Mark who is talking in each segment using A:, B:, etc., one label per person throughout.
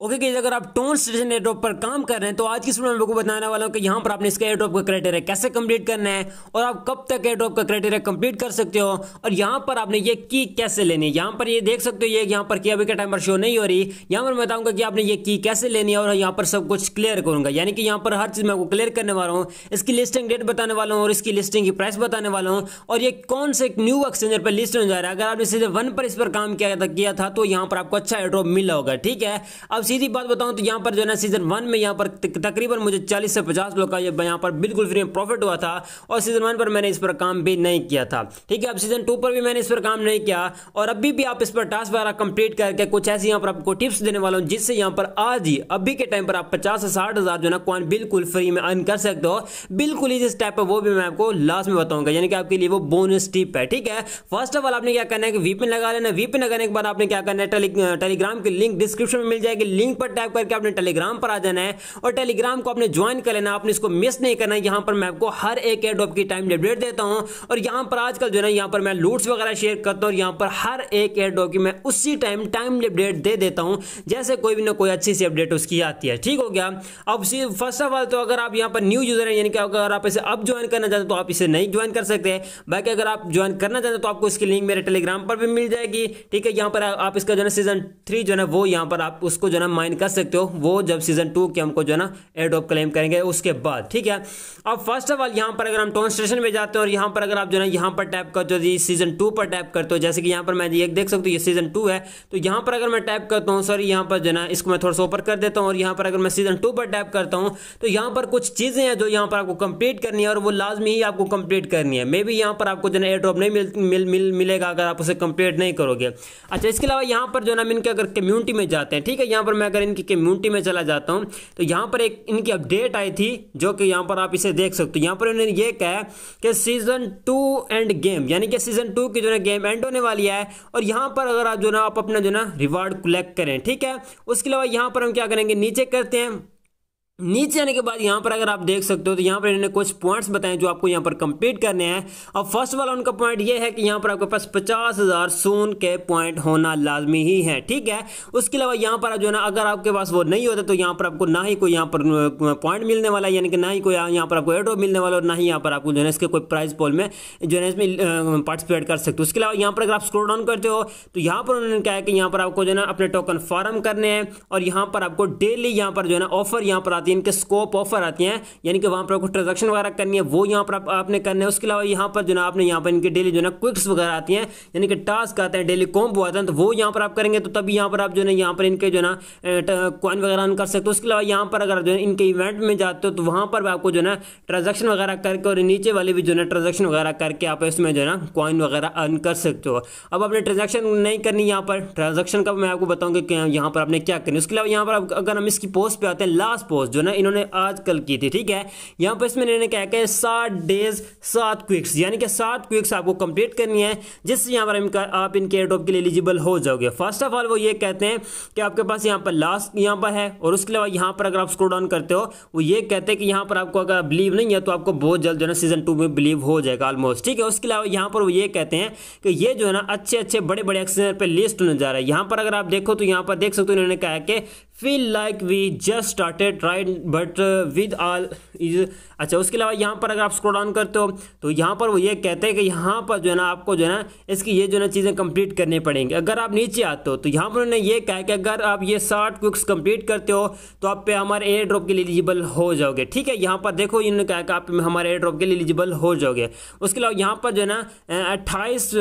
A: Okay guys, अगर आप tone station airdrop पर काम कर रहे हैं तो आज की वीडियो में आपको बताने वाला हूं कि यहाँ पर आपने इसका एयरड्रॉप का क्राइटेरिया कैसे कंप्लीट करना है और आप कब तक एयरड्रॉप का क्राइटेरिया कंप्लीट कर सकते हो और यहाँ पर आपने ये की कैसे लेनी है। यहाँ पर ये देख सकते हो, ये यहाँ पर की अभी के टाइम पर शो नहीं हो रही। यहाँ पर मैं बताऊंगा कि आपने ये की कैसे लेनी है और यहाँ पर सब कुछ क्लियर करूंगा, यानी कि यहाँ पर हर चीज मैं आपको क्लियर करने वाला हूँ। इसकी लिस्टिंग डेट बताने वाला हूँ और इसकी लिस्टिंग की प्राइस बताने वाला हूँ और ये कौन से न्यू एक्सचेंजर पर लिस्ट होने जा रहा है। अगर आपने सीजन 1 पर इस पर काम किया था तो यहाँ पर आपको अच्छा एयरड्रॉप मिला होगा। ठीक है, अब सीधी बात बताऊं तो यहाँ पर जो है ना सीजन 1 में यहाँ पर तकरीबन मुझे 40 से 50 लोग का यहाँ पर बिल्कुल फ्री में प्रॉफिट हुआ था और सीजन 1 पर मैंने इस पर काम भी नहीं किया था। ठीक है, अब सीजन 2 पर भी मैंने इस पर काम नहीं किया और अभी भी आप इस पर टास्क वगैरह कंप्लीट करके कुछ ऐसी यहाँ पर आपको टिप्स देने वाला हूँ जिससे यहाँ पर आज ही अभी के टाइम पर आप 50 से 60 हजार जो ना कॉइन बिल्कुल फ्री में अर्न कर सकते हो। बिल्कुल इस स्टेप पर वो भी मैं आपको लास्ट में बताऊंगा, यानी कि आपके लिए वो बोनस टिप है। ठीक है, फर्स्ट ऑफ ऑल आपने क्या करना है कि वीपीएन लगा लेना। वीपीएन लगाने के बाद आपने क्या करना है, टेलीग्राम की लिंक डिस्क्रिप्शन में मिल जाएगी, लिंक पर टैप करके आपने टेलीग्राम पर आ जाना है और टेलीग्राम को आपने ज्वाइन कर लेना। आपने इसको मिस नहीं करना है। यहां पर मैं आपको हर एक एयरड्रॉप की टाइम अपडेट देता हूं और यहां पर आजकल जो है ना यहां पर मैं लूट्स वगैरह शेयर करता हूं और यहां पर हर एक एयरड्रॉप की मैं उसी टाइम अपडेट दे देता हूं जैसे कोई भी ना कोई अच्छी सी अपडेट उसकी आती है। ठीक हो गया। अब फर्स्ट ऑफ ऑल तो अगर आप यहां पर न्यू यूजर हैं, यानी कि अगर आप इसे अब ज्वाइन करना चाहते हैं तो आप इसे नहीं ज्वाइन कर सकते। बाकी अगर आप ज्वाइन करना चाहते हैं तो आपको इसकी लिंक मेरे टेलीग्राम पर भी मिल जाएगी। ठीक है, यहां पर आप इसका जो है सीजन 3 जो है वो यहां पर आप उसको जो है माइन कर सकते हो, वो जब सीजन 2 के हमको जो है ना एयरड्रॉप क्लेम करेंगे उसके बाद। ठीक है, अब फर्स्ट ऑफ ऑल यहां पर अगर हम टोन स्टेशन में जाते हैं और यहां पर अगर आप जो है यहां पर टैप करते हो सीजन 2 पर टैप करते हो, जैसे कि यहां पर मैं एक देख सकते हो ये सीजन 2 है, तो यहां पर अगर मैं टैप करता हूं, सॉरी यहां पर जो है इसको मैं थोड़ा सा ऊपर कर देता हूं और यहां पर अगर मैं सीजन 2 पर टैप करता हूं तो यहां पर कुछ चीजें हैं जो यहां पर आपको कंप्लीट करनी है और वो लाजमी ही आपको कंप्लीट करनी है। मे बी यहां पर आपको जो है एयरड्रॉप नहीं मिलेगा अगर आप उसे कंप्लीट नहीं करोगे। अच्छा, इसके अलावा यहां पर जो है इनके अगर कम्युनिटी में जाते हैं, ठीक है, यहां पर मैं अगर इनकी कम्युनिटी में चला जाता हूं तो यहां पर एक इनकी अपडेट आई थी जो कि यहां पर आप इसे देख सकते हो। यहां पर उन्होंने ये कहा कि सीजन 2 एंड गेम, यानी कि सीजन 2 की जो है गेम एंड होने वाली है और यहां पर अगर आप जो ना आप अपना जो ना रिवार्ड कलेक्ट करें। ठीक है, उसके अलावा यहां पर हम क्या करेंगे, नीचे करते हैं। नीचे आने के बाद यहां पर अगर आप देख सकते हो तो यहां पर इन्होंने कुछ पॉइंट्स बताए जो आपको यहां पर कंप्लीट करने हैं। अब फर्स्ट वाला उनका पॉइंट ये है कि यहां पर आपके पास 50,000 सोन के पॉइंट होना लाजमी ही है। ठीक है, उसके अलावा यहां पर जो है ना अगर आपके पास वो नहीं होता तो यहां पर आपको ना ही कोई यहां पर पॉइंट मिलने वाला है, यानी कि ना ही कोई यहां पर आपको एयरड्रॉप मिलने वाला और ना ही यहां पर आपको जो है इसके कोई प्राइज पोल में जो है इसमें पार्टिसिपेट कर सकते हो। उसके अलावा यहां पर अगर आप स्क्रॉल डाउन करते हो तो यहां पर उन्होंने कहा है कि यहां पर आपको जो है अपने टोकन फार्म करने हैं और यहां पर आपको डेली यहां पर जो है ऑफर यहां पर आती है, इनके स्कोप ऑफर आती हैं, यानी कि वहां पर आपको ट्रांजैक्शन वगैरह करनी है वो यहां पर आपने करना है। उसके अलावा यहां पर जो ना आपने यहां पर इनके डेली जो ना क्विक्स वगैरह आती हैं, यानी कि टास्क आते हैं, डेली कॉम्बो आता है, तो वो यहां पर आप करेंगे तो तभी यहां पर आप जो है यहां पर इनके जो ना कॉइन वगैरह अर्न कर सकते हो। उसके अलावा यहां पर अगर जो है इनके इवेंट में जाते हो तो वहां पर आपको जो ना ट्रांजैक्शन वगैरह करके और नीचे वाले भी जो ना ट्रांजैक्शन वगैरह करके आप इसमें जो है ना कॉइन वगैरह अर्न कर सकते हो। अब आपने ट्रांजैक्शन नहीं करनी, यहां पर ट्रांजैक्शन का मैं आपको बताऊंगा कि यहां पर आपने क्या करनी। उसके अलावा यहां पर अगर हम इसकी पोस्ट पे आते हैं, लास्ट पोस्ट जो ना इन्होंने आजकल की थी, ठीक है, यहां पर इसमें इन्होंने क्या कहा 7 डेज 7 क्विक्स, यानी कि 7 क्विक्स आपको कंप्लीट करनी है जिससे यहां पर आप इनके एयरड्रॉप के लिए एलिजिबल हो जाओगे। फर्स्ट ऑफ ऑल वो ये कहते हैं कि आपके पास यहां पर लास्ट यहां पर है और उसके अलावा यहां पर अगर आप स्क्रॉल डाउन करते हो वो ये कहते हैं कि यहां पर आपको अगर बिलीव नहीं है तो आपको बहुत जल्द जो है सीजन 2 में बिलीव हो जाएगा ऑलमोस्ट। ठीक है, उसके अलावा यहां पर वो ये कहते हैं कि ये जो है ना अच्छे अच्छे बड़े बड़े एक्सचेंजर पे लिस्ट होने जा रहा है। यहां पर अगर आप देखो तो यहां पर देख सकते हो इन्होंने कहा है कि feel like we just started right but with all is. अच्छा, उसके अलावा यहाँ पर अगर आप स्क्रॉल डाउन करते हो तो यहाँ पर वो ये कहते हैं कि यहाँ पर जो है ना आपको जो है ना इसकी ये जो है ना चीज़ें कंप्लीट करनी पड़ेंगी। अगर आप नीचे आते हो तो यहाँ पर उन्होंने ये कहा कि अगर आप ये 60 क्विक्स कंप्लीट करते हो तो आप पे हमारे एयर ड्रॉप के लिए एलिजिबल हो जाओगे। ठीक है, यहाँ पर देखो इन्होंने कहा कि आप हमारे एयर ड्रॉप के लिए एलिजिबल हो जाओगे। उसके अलावा यहाँ पर जो है ना 28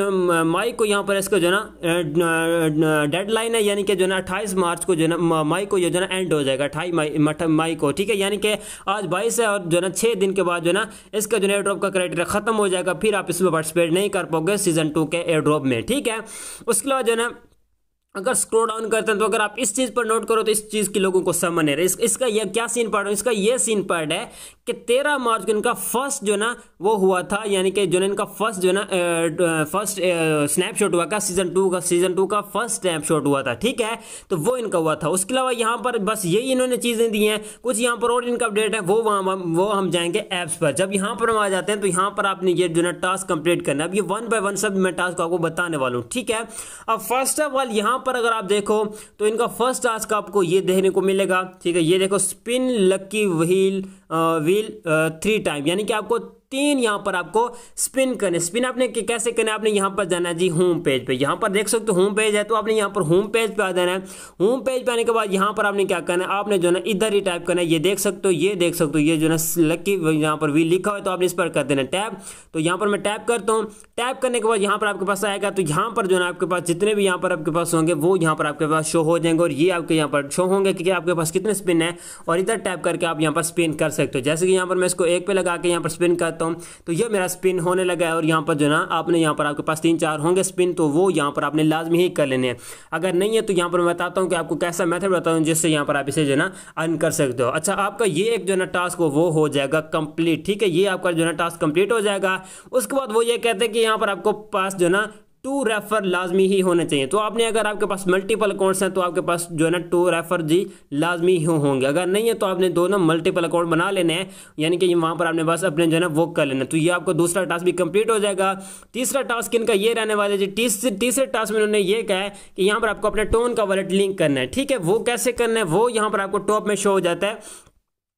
A: मई को यहाँ पर इसका जो है ना डेडलाइन है, यानी कि जो है ना 28 मार्च को जो है ना मई को ये जो है ना एंड हो जाएगा, 28 मई को। ठीक है, यानी कि आज 22 है और जो है ना 6 दिन के बाद जो है ना इसका जो एयरड्रॉप का क्राइटेरिया खत्म हो जाएगा, फिर आप इसमें पार्टिसिपेट नहीं कर पाओगे सीजन 2 के एयरड्रॉप में। ठीक है, उसके बाद जो है ना अगर स्क्रॉल डाउन करते हैं तो अगर आप इस चीज पर नोट करो तो इस चीज के लोगों को समझ नहीं रहा। इसका ये क्या सीन पार्ट है, इसका ये सीन पार्ट है कि 13 मार्च को इनका फर्स्ट जो ना वो हुआ था, यानी कि जो ना इनका फर्स्ट जो ना फर्स्ट स्नैपशॉट हुआ का सीजन 2 का फर्स्ट स्नैपशॉट हुआ था। ठीक है, तो वो इनका हुआ था। उसके अलावा यहाँ पर बस यही इन्होंने चीजें दी हैं, कुछ यहाँ पर और इनका अपडेट है वो हम जाएंगे एप्स पर। जब यहाँ पर हम आ जाते हैं तो यहाँ पर आपने ये जो ना टास्क कंप्लीट करना है। अब ये 1 बाय 1 सब मैं टास्क आपको बताने वाला हूँ। ठीक है, अब फर्स्ट ऑफ ऑल यहाँ पर अगर आप देखो तो इनका फर्स्ट टास्क आपको ये देखने को मिलेगा, ठीक है। ये देखो स्पिन लकी व्हील 3 टाइम, यानी कि आपको 3 यहाँ पर आपको स्पिन करने। स्पिन आपने कैसे करना है, आपने यहाँ पर जाना है जी होम पेज पे। यहाँ पर देख सकते हो होम पेज है, तो आपने यहाँ पर होम पेज पे आ जाना है। होम पेज पे आने के बाद यहाँ पर आपने क्या करना है, आपने जो है ना इधर ही टाइप करना है। ये देख सकते हो, ये देख सकते हो, ये जो है ना लकी यहाँ पर व्हील लिखा हुआ है, तो आपने इस पर कर देना टैप। तो यहाँ पर मैं टैप करता हूँ। टैप करने के बाद यहाँ पर आपके पास आएगा, तो यहाँ पर जो है ना आपके पास जितने भी यहाँ पर आपके पास होंगे वो यहाँ पर आपके पास शो हो जाएंगे, और ये आपके यहाँ पर शो होंगे कि आपके पास कितने स्पिन है, और इधर टैप करके आप यहाँ पर स्पिन कर सकते हो। जैसे कि यहाँ पर मैं इसको 1 पे लगा के यहाँ पर स्पिन करता हूँ, तो ये मेरा स्पिन होने लगा है। और यहाँ पर जो ना आपने यहाँ पर आपके पास 3-4 होंगे स्पिन, तो वो यहाँ पर आपने लाजमी ही कर लेने हैं। अगर नहीं है तो यहाँ पर मैं बताता हूँ कि आपको कैसा मेथड बताता हूँ जिससे यहाँ पर आप इसे जो ना अर्न कर सकते हो। अच्छा, आपका ये एक जो ना टास्क वो हो जाएगा कंप्लीट, ठीक है। ये आपका जो ना टास्क कंप्लीट हो जाएगा। उसके बाद वो ये कहते हैं कि यहाँ पर आपको पास जो ना 2 रेफर लाजमी ही होने चाहिए। तो आपने अगर आपके पास मल्टीपल अकाउंट्स हैं तो आपके पास जो है ना 2 रेफर जी लाजमी ही होंगे। अगर नहीं है तो आपने दोनों मल्टीपल अकाउंट बना लेने हैं, यानी कि वहाँ पर आपने बस अपने जो है ना वो कर लेना। तो ये आपको दूसरा टास्क भी कंप्लीट हो जाएगा। तीसरा टास्क इनका ये रहने वाला है जी। तीसरे टास्क में उन्होंने ये कहा है कि यहाँ पर आपको अपने टोन का वॉलेट लिंक करना है, ठीक है। वो कैसे करना है, वो यहाँ पर आपको टॉप में शो हो जाता है।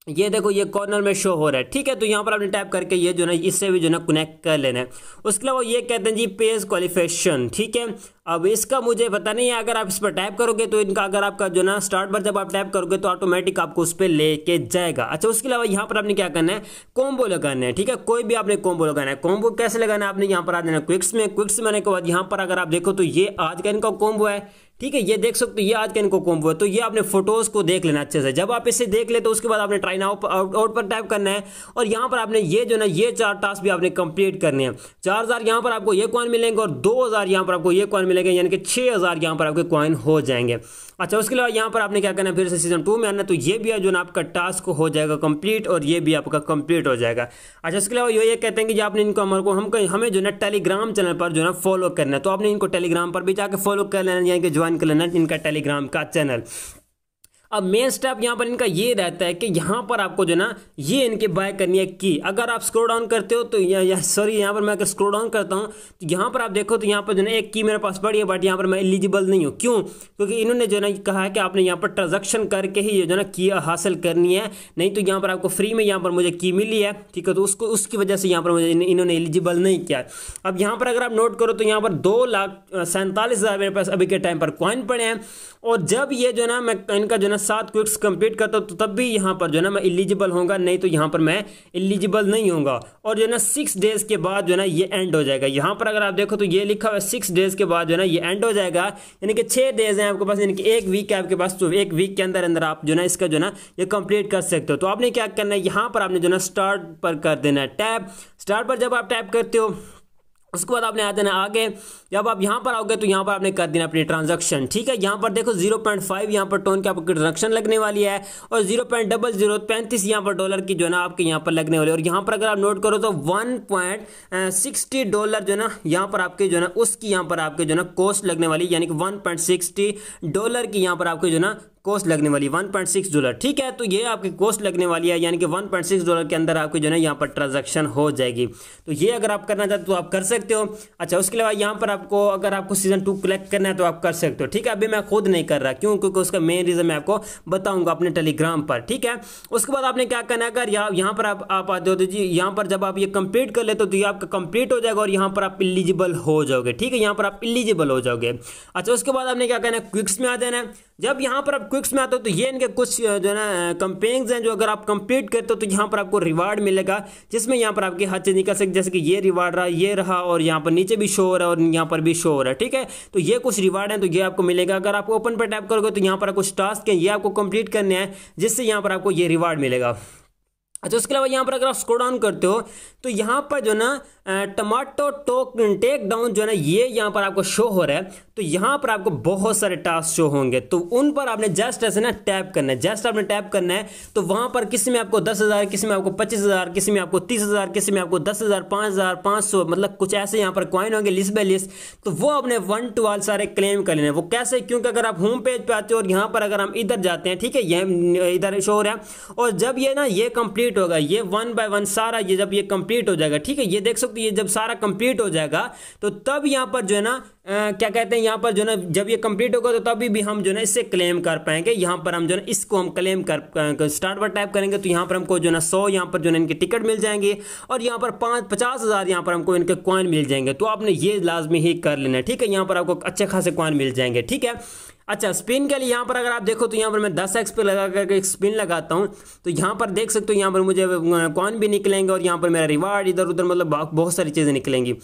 A: ये देखो, ये कॉर्नर में शो हो रहा है, ठीक है। तो यहाँ पर आपने टैप करके ये जो ना इससे भी जो ना कनेक्ट कर लेना है। उसके अलावा ये कहते हैं जी पेज क्वालिफिकेशन, ठीक है। अब इसका मुझे पता नहीं है, अगर आप इस पर टैप करोगे तो इनका अगर आपका जो ना स्टार्ट पर जब आप टैप करोगे तो ऑटोमेटिक आपको उस पर लेके जाएगा। अच्छा, उसके अलावा यहाँ पर आपने क्या करना है, कॉम्बो लगाना है, ठीक है। कोई भी आपने कॉम्बो लगाना है। कॉम्बो कैसे लगाना है, आपने यहाँ पर आ जाना क्विक्स में। क्विक्स में आने के बाद यहाँ पर अगर आप देखो तो ये आज का इनका कॉम्बो है, ठीक है। ये देख सकते हो, ये आज का इनको कॉम्बो है। तो ये आपने फोटोज को देख लेना अच्छे से। जब आप इसे देख ले तो उसके बाद आपने ट्राई नाउ आउट पर टैप करना है, और यहाँ पर आपने ये जो ना ये 4 टास्क भी आपने कंप्लीट करने हैं। 4000 यहाँ पर आपको ये कॉइन मिलेंगे, और 2000 यहाँ पर आपको ये कॉइन मिलेंगे, यानी कि 6000 यहाँ पर आपके कॉइन हो जाएंगे। अच्छा, उसके अलावा यहाँ पर आपने क्या करना है, फिर से सीजन 2 में आना। तो ये भी है जो ना आपका टास्क हो जाएगा कंप्लीट, और ये भी आपका कंप्लीट हो जाएगा। अच्छा, उसके अलावा ये कहते हैं कि आपने इनको हमें जो ना टेलीग्राम चैनल पर जो ना फॉलो करना है। तो आपने इनको टेलीग्राम पर भी जाकर फॉलो कर लेना, यानी कि ज्वाइन कर लेना इनका टेलीग्राम का चैनल। अब मेन स्टेप यहाँ पर इनका ये रहता है कि यहाँ पर आपको जो ना ये इनके बाय करनी है की। अगर आप स्क्रॉल डाउन करते हो तो यहाँ पर मैं अगर स्क्रॉल डाउन करता हूँ तो यहाँ पर आप देखो तो यहाँ पर जो ना एक की मेरे पास पड़ी है, बट यहाँ पर मैं एलिजिबल नहीं हूँ। क्यों? क्योंकि इन्होंने जो ना कहा है कि आपने यहाँ पर ट्रांजेक्शन करके ही ये जो ना की हासिल करनी है, नहीं तो यहाँ पर आपको फ्री में यहाँ पर मुझे की मिली है, ठीक है। तो उसकी वजह से यहाँ पर मुझे इन्होंने एलिजिबल नहीं किया। अब यहाँ पर अगर आप नोट करो तो यहाँ पर 2,47,000 मेरे पास अभी के टाइम पर कॉइन पड़े हैं। और जब ये जो ना मैं इनका जो ना 7 क्विक्स कंप्लीट करता हूँ तो तब भी यहाँ पर जो ना मैं एलिजिबल होऊंगा, नहीं तो यहाँ पर मैं एलिजिबल नहीं होऊंगा। और जो ना 6 डेज के बाद जो ना ये एंड हो जाएगा। यहाँ पर अगर आप देखो तो ये लिखा हुआ है 6 डेज के बाद जो ना ये एंड हो जाएगा, यानी कि 6 डेज हैं आपके पास, यानी कि 1 वीक है आपके पास। तो 1 वीक के अंदर अंदर आप जो ना इसका जो ना ये कंप्लीट कर सकते हो। तो आपने क्या करना है, यहाँ पर आपने जो ना स्टार्ट पर कर देना है टैप। स्टार्ट पर जब आप टैप करते हो उसके बाद आपने आ जाना आगे। जब आप यहाँ पर आओगे तो यहाँ पर आपने कर देना अपनी ट्रांजैक्शन, ठीक है। यहाँ पर देखो 0.5 यहाँ पर टोन की आपको ट्रांजैक्शन लगने वाली है, और 0.0035 यहाँ पर डॉलर की जो ना आपके यहाँ पर लगने वाली है। और यहाँ पर अगर आप नोट करो तो $1.60 जो ना यहाँ पर आपके जो ना उसकी यहाँ पर आपके जो ना कॉस्ट लगने वाली, यानी कि $1.60 की यहाँ पर आपके जो ना कॉस्ट लगने वाली $1.6, ठीक है। तो ये आपकी कॉस्ट लगने वाली है, यानी कि $1.6 के अंदर आपकी जो है यहाँ पर ट्रांजैक्शन हो जाएगी। तो ये अगर आप करना चाहते हो तो आप कर सकते हो। अच्छा, उसके अलावा यहाँ पर आपको अगर आपको सीजन 2 कलेक्ट करना है तो आप कर सकते हो, ठीक है। अभी मैं खुद नहीं कर रहा, क्यों? क्योंकि उसका मेन रीजन मैं आपको बताऊंगा अपने टेलीग्राम पर, ठीक है। उसके बाद आपने क्या करना है, अगर यहाँ पर आप आते हो तो जी यहाँ पर जब आप ये कंप्लीट कर लेते हो तो ये आपका कंप्लीट हो जाएगा, और यहाँ पर आप एलिजिबल हो जाओगे, ठीक है। यहाँ पर आप एलिजिबल हो जाओगे। अच्छा, उसके बाद आपने क्या करना है, क्विक्स में आ जाना है। जब यहाँ पर आप क्विक्स में आते हो तो ये इनके कुछ जो है ना कैंपेन्स हैं जो अगर आप कंप्लीट करते हो तो यहाँ पर आपको रिवार्ड मिलेगा, जिसमें यहाँ पर आपके हद से निकल सकते, जैसे कि ये रिवार्ड रहा, ये रहा, और यहाँ पर नीचे भी शो हो रहा है और यहाँ पर भी शो हो रहा है, ठीक है। तो ये कुछ रिवार्ड हैं, तो ये आपको मिलेगा। अगर आप ओपन पर टैप करोगे तो यहाँ पर कुछ टास्क हैं, ये आपको कंप्लीट करने हैं, जिससे यहाँ पर आपको ये रिवार्ड मिलेगा। अच्छा, उसके अलावा यहाँ पर अगर आप स्क्रॉल डाउन करते हो तो यहाँ पर जो ना टमाटो टेक डाउन जो है ना ये यहाँ पर आपको शो हो रहा है। तो यहाँ पर आपको बहुत सारे टास्क शो होंगे, तो उन पर आपने जस्ट ऐसे ना टैप करना है। जस्ट आपने टैप करना है तो वहाँ पर किसी में आपको 10,000, किसी में आपको 25,000, किसी में आपको 30,000, किसी में आपको 10,000, 5,000, 500, मतलब कुछ ऐसे यहाँ पर कॉइन होंगे लिस्ट बाय लिस्ट। तो वो आपने 1 to all सारे क्लेम कर लेने। वो कैसे? क्योंकि अगर आप होम पेज पे आते हो और यहाँ पर अगर हम इधर जाते हैं, ठीक है, ये इधर शो हो रहा है, और जब ये ना ये कंप्लीट कंप्लीट होगा, ये 1 बाय 1 सारा ये जब ये कंप्लीट हो जाएगा, ठीक है, ये देख सकते हो, ये जब सारा कंप्लीट हो जाएगा तो तब यहाँ पर जो है ना क्या कहते हैं, यहाँ पर जो है ना जब ये कंप्लीट होगा तो तभी भी हम जो है ना इससे क्लेम कर पाएंगे। यहाँ पर हम जो है इसको हम क्लेम कर स्टार्ट पर टाइप करेंगे तो यहाँ पर हमको जो है ना 100 यहाँ पर जो है इनके टिकट मिल जाएंगे और यहाँ पर 50,000 यहाँ पर हमको इनके कॉइन मिल जाएंगे। तो आपने ये लाजमी ही कर लेना है, ठीक है, यहाँ पर आपको अच्छे खासे कॉइन मिल जाएंगे, ठीक है। अच्छा, स्पिन के लिए यहाँ पर अगर आप देखो तो यहाँ पर मैं 10x पे लगा करके एक स्पिन लगाता हूँ तो यहाँ पर देख सकते हो यहाँ पर मुझे कॉइन भी निकलेंगे और यहाँ पर मेरा रिवार्ड इधर उधर मतलब बहुत सारी चीज़ें निकलेंगी।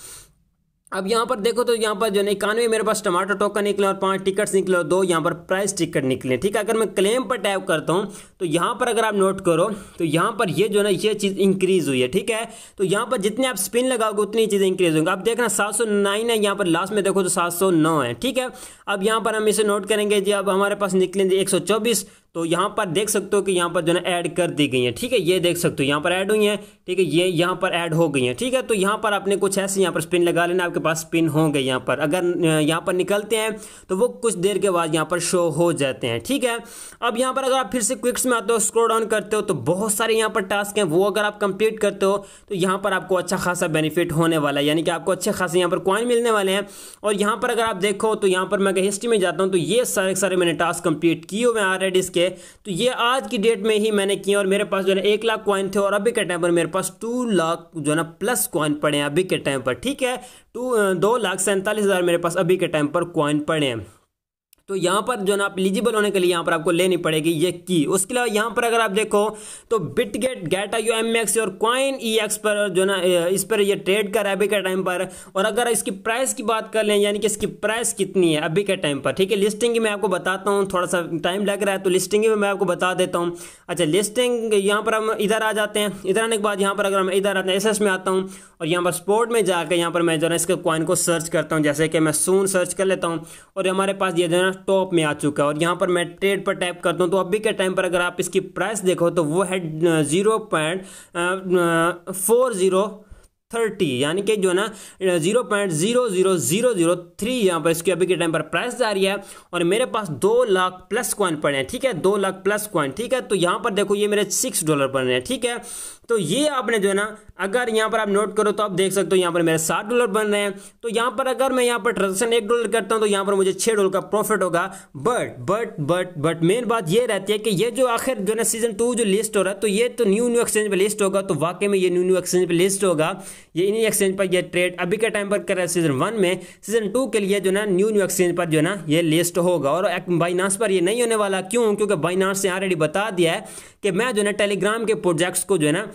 A: अब यहाँ पर देखो तो यहाँ पर जो है 91 मेरे पास टमाटर टोकन निकले और 5 टिकट्स निकले और 2 यहाँ पर प्राइस टिकट निकले, ठीक है। अगर मैं क्लेम पर टैप करता हूँ तो यहाँ पर अगर आप नोट करो तो यहाँ पर ये जो है ना ये चीज़ इंक्रीज हुई है, ठीक है। तो यहाँ पर जितने आप स्पिन लगाओगे उतनी चीज़ें इंक्रीज होंगी। अब देखना 709 है, यहाँ पर लास्ट में देखो तो 709 है, ठीक है। अब यहाँ पर हम इसे नोट करेंगे जी, अब हमारे पास निकलेंगे 124, तो यहाँ पर देख सकते हो कि यहाँ पर जो है ऐड कर दी गई है, ठीक है, ये देख सकते हो यहाँ पर ऐड हुई है, ठीक है, ये यहाँ पर ऐड हो गई है, ठीक है। तो यहाँ पर आपने कुछ ऐसे यहाँ पर स्पिन लगा लेना, आपके पास स्पिन होंगे यहाँ पर, अगर यहाँ पर निकलते हैं तो वो कुछ देर के बाद यहाँ पर शो हो जाते हैं, ठीक है। अब यहाँ पर अगर आप फिर से क्विक्स में आते हो, स्क्रॉल डाउन करते हो तो बहुत सारे यहाँ पर टास्क हैं, वो अगर आप कंप्लीट करते हो तो यहाँ पर आपको अच्छा खासा बेनिफिट होने वाला है, यानी कि आपको अच्छे खासे यहाँ पर कॉइन मिलने वाले हैं। और यहाँ पर अगर आप देखो तो यहाँ पर मैं हिस्ट्री में जाता हूँ तो ये सारे मैंने टास्क कंप्लीट किए हुए हैं ऑलरेडी इसके, तो ये आज की डेट में ही मैंने किए और मेरे पास जो है 1 लाख कॉइन थे और अभी के टाइम पर मेरे पास 2 लाख जो है ना प्लस कॉइन पड़े हैं अभी के टाइम पर, ठीक है। 2,47,000 मेरे पास अभी के टाइम पर कॉइन पड़े हैं। तो यहाँ पर जो ना आप एलिजिबल होने के लिए यहाँ पर आपको लेनी पड़ेगी ये की। उसके अलावा यहाँ पर अगर आप देखो तो बिटगेट GetIOMX और कॉइन EX पर जो ना इस पर ये ट्रेड कर रहा है अभी के टाइम पर। और अगर इसकी प्राइस की बात कर लें, यानी कि इसकी प्राइस कितनी है अभी के टाइम पर, ठीक है। लिस्टिंग की मैं आपको बताता हूँ, थोड़ा सा टाइम लग रहा है तो लिस्टिंग में मैं आपको बता देता हूँ। अच्छा, लिस्टिंग यहाँ पर हम इधर आ जाते हैं, इधर आने के बाद यहाँ पर अगर मैं इधर आते हैं SS में आता हूँ और यहाँ पर स्पोर्ट में जाकर यहाँ पर मैं जो है इसके कॉइन को सर्च करता हूँ, जैसे कि मैं सून सर्च कर लेता हूँ और हमारे पास ये जो है टॉप में आ चुका है। और यहाँ पर मैं ट्रेड पर टैप करता हूँ तो अभी के टाइम पर अगर आप इसकी प्राइस देखो तो वो है 0.4030, यानी कि जो है ना 0.00003 यहाँ पर इसकी अभी के टाइम पर प्राइस जा रही है और मेरे पास 2 लाख प्लस कॉइन पड़े हैं, ठीक है, 2 लाख प्लस कॉइन, ठीक है। तो यहाँ पर देखो ये मेरे $6 बन रहे हैं, ठीक है। तो ये आपने जो है ना अगर यहाँ पर आप नोट करो तो आप देख सकते हो यहाँ पर मेरे $60 बन रहे हैं। तो यहाँ पर अगर मैं यहाँ पर ट्रांजेक्शन $1 करता हूँ तो यहाँ पर मुझे $6 का प्रॉफिट होगा। बट मेन बात ये रहती है कि ये जो आखिर जो है ना सीजन 2 जो लिस्ट हो रहा है तो ये तो न्यू एक्सचेंज पे लिस्ट होगा, तो वाकई में ये न्यू एक्सचेंज पे लिस्ट होगा। ये इन्हीं एक्सचेंज पर ये ट्रेड अभी के टाइम पर कर रहा है सीजन 1 में, सीजन 2 के लिए जो ना न्यू एक्सचेंज पर जो है ना ये लिस्ट होगा। और बाइनांस पर ये नहीं होने वाला, क्यों? क्योंकि बाइनांस ने ऑलरेडी बता दिया है कि मैं जो है ना टेलीग्राम के प्रोजेक्ट्स को जो है ना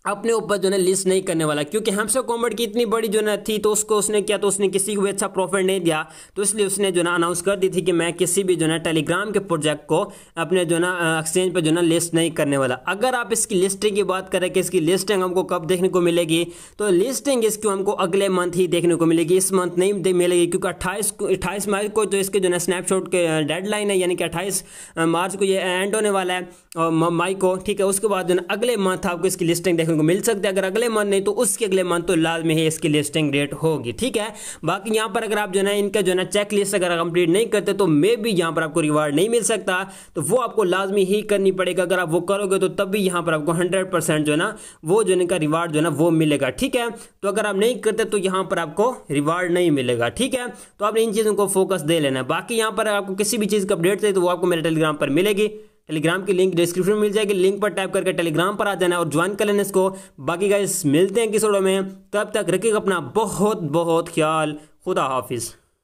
A: अपने ऊपर जो है लिस्ट नहीं करने वाला, क्योंकि हमसे कॉमेंट की इतनी बड़ी जो है थी तो उसको उसने किया तो उसने किसी को भी अच्छा प्रॉफिट नहीं दिया, तो इसलिए उसने जो ना अनाउंस कर दी थी कि मैं किसी भी जो है टेलीग्राम के प्रोजेक्ट को अपने जो ना एक्सचेंज पे जो ना लिस्ट नहीं करने वाला। अगर आप इसकी लिस्टिंग की बात करें कि इसकी लिस्टिंग हमको कब देखने को मिलेगी, तो लिस्टिंग इसको हमको अगले मंथ ही देखने को मिलेगी, इस मंथ नहीं मिलेगी, क्योंकि 28 मार्च को जो इसके जो ना स्नैपशॉट के डेडलाइन है, यानी कि 28 मार्च को ये एंड होने वाला है मई को, ठीक है। उसके बाद जो ना अगले मंथ आपको इसकी लिस्टिंग देखने को मिल सकती है, अगर अगले मंथ नहीं तो उसके अगले मंथ तो लाजमी ही इसकी लिस्टिंग डेट होगी, ठीक है। बाकी यहाँ पर अगर आप जो ना इनका जो ना चेक लिस्ट अगर कंप्लीट नहीं करते तो मे भी यहाँ पर आपको रिवार्ड नहीं मिल सकता, तो वो आपको लाजमी ही करनी पड़ेगा। अगर आप वो करोगे तो तब भी यहाँ पर आपको 100% जो ना वो जो इनका रिवार्ड जो ना वो मिलेगा, ठीक है। तो अगर आप नहीं करते तो यहाँ पर आपको रिवार्ड नहीं मिलेगा, ठीक है। तो आपने इन चीज़ों को फोकस दे लेना है। बाकी यहाँ पर आपको किसी भी चीज़ का अपडेट चाहिए तो वो आपको मेरे टेलीग्राम पर मिलेगी, टेलीग्राम की लिंक डिस्क्रिप्शन में मिल जाएगी, लिंक पर टाइप करके टेलीग्राम पर आ जाना और ज्वाइन कर लेना इसको। बाकी गाइस मिलते हैं किस वीडियो में, तब तक रखिएगा अपना बहुत बहुत ख्याल, खुदा हाफिज़।